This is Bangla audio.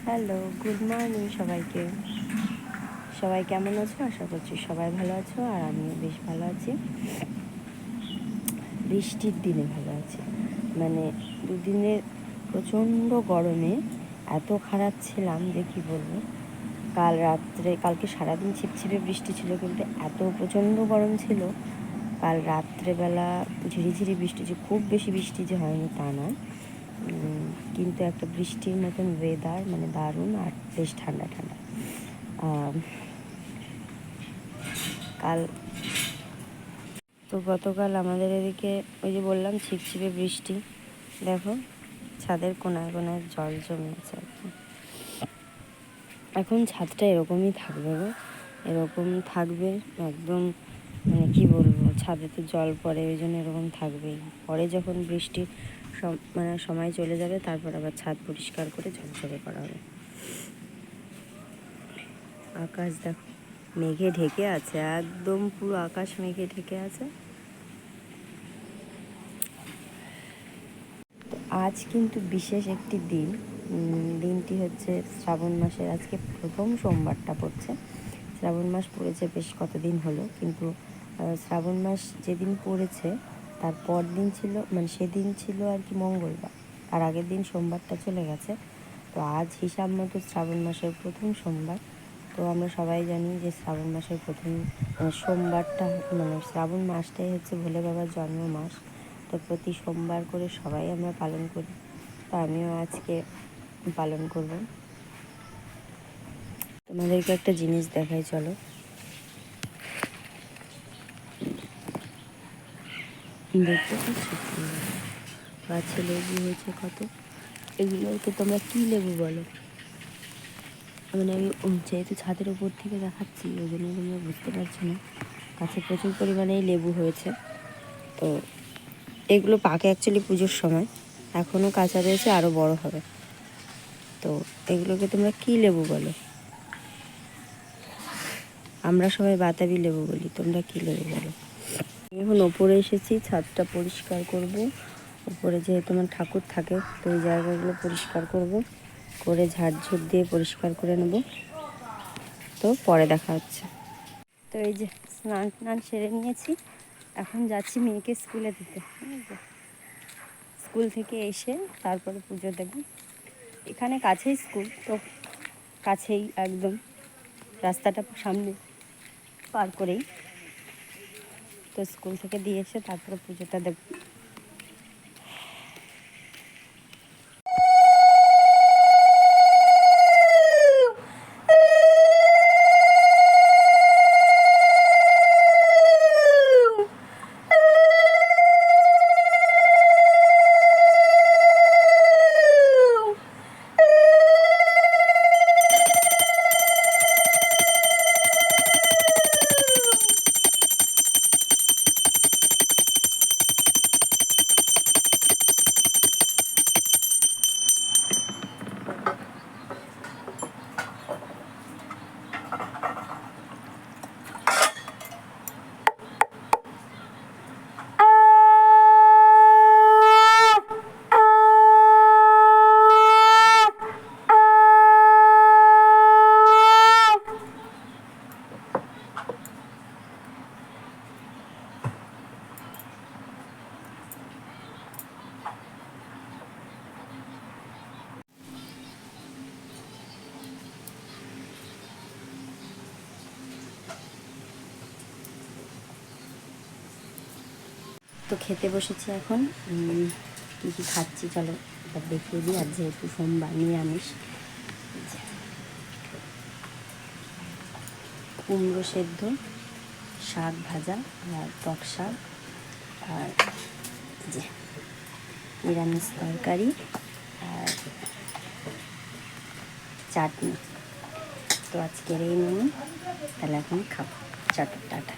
হ্যালো, গুড মর্নিং সবাইকে। সবাই কেমন আছো? আশা করছি সবাই ভালো আছো, আর আমিও বেশ ভালো আছি। বৃষ্টির দিনে ভালো আছি, মানে দুদিনের প্রচণ্ড গরমে এত খারাপ ছিলাম যে কী বলবো। কালকে সারাদিন ছিপছিপে বৃষ্টি ছিল, কিন্তু এত প্রচণ্ড গরম ছিল। কাল রাত্রেবেলা ঝিরিঝিরি বৃষ্টি, যে খুব বেশি বৃষ্টি যে হয়নি তা নয়, কিন্তু একটা বৃষ্টির মতন ওয়েদার, মানে দারুণ, আর বেশ ঠান্ডা ঠান্ডা। গতকাল আমাদের এদিকে ওই যে বললাম ছিপছিপে বৃষ্টি, দেখো ছাদের কোনায় কোনায় জল জমে আছে আর কি। এখন ছাদটা এরকমই থাকবে গো, এরকম থাকবে একদম, মানে কী বলবো, ছাদে তো জল পড়ে, ওই জন্য এরকম থাকবেই। পরে যখন বৃষ্টির সময় চলে যাবে, তারপর আবার ছাদ পরিষ্কার করে ঝকঝকে করা হবে। আকাশ দেখো মেঘে ঢেকে আছে, একদম পুরো আকাশ মেঘে ঢেকে আছে। তো আজ কিন্তু বিশেষ একটি দিন, দিনটি হচ্ছে শ্রাবণ মাসের আজকে প্রথম সোমবারটা পড়ছে। শ্রাবণ মাস পড়েছে বেশ কতদিন হলো, কিন্তু শ্রাবণ মাস যেদিন পড়েছে তার পর দিন ছিল, মানে সেদিন ছিল আর কি মঙ্গলবার, আর আগের দিন সোমবারটা চলে গেছে। তো আজ হিসাব মতো শ্রাবণ মাসের প্রথম সোমবার। তো আমরা সবাই জানি যে শ্রাবণ মাসের প্রথম সোমবারটা, মানে শ্রাবণ মাসটাই হচ্ছে ভোলে বাবার জন্ম মাস। তো প্রতি সোমবার করে সবাই আমরা পালন করি, তো আমিও আজকে পালন করব। তোমাদেরকে একটা জিনিস দেখাই, চলো। দেখতে পাচ্ছ গাছে লেবু হয়েছে কত। এগুলোকে তোমরা কী লেবু বলো? মানে আমি যেহেতু ছাদের উপর থেকে দেখাচ্ছি, ওই জন্য তোমরা বুঝতে পারছো না। গাছে প্রচুর পরিমাণেই লেবু হয়েছে। তো এগুলো পাকে অ্যাকচুয়ালি পুজোর সময়, এখনও কাঁচা রয়েছে, আরও বড় হবে। তো এগুলোকে তোমরা কী লেবু বলো? আমরা সবাই বাতাবি লেবু বলি, তোমরা কী লেবু বলো? এখন ওপরে এসেছি, ছাদটা পরিষ্কার করব। উপরে যেহেতু আমার ঠাকুর থাকে, তো এই জায়গাগুলো পরিষ্কার করব, করে ঝাড়ঝুট দিয়ে পরিষ্কার করে নেব। তো পরে দেখা হচ্ছে। তো এই যে স্নান টান সেরে নিয়েছি, এখন যাচ্ছি মেয়েকে স্কুলে দিতে। স্কুল থেকে এসে তারপরে পুজো দেব। এখানে কাছেই স্কুল, তো কাছেই একদম, রাস্তাটা সামনে পার করেই। তো স্কুল থেকে দিয়ে এসে তারপরে পুজোটা দেব। তো খেতে বসেছি এখন। কী কী খাচ্ছি চলো এটা দেখিয়ে দিই। আর যেহেতু সোমবার নিরামিষ, কুমড়ো সেদ্ধ, শাক ভাজা, আর টক শাক, আর যে নিরামিষ তরকারি, আর চাটনি। তো আজকের এই মেনু, তাহলে এখন খাবো। টাটা।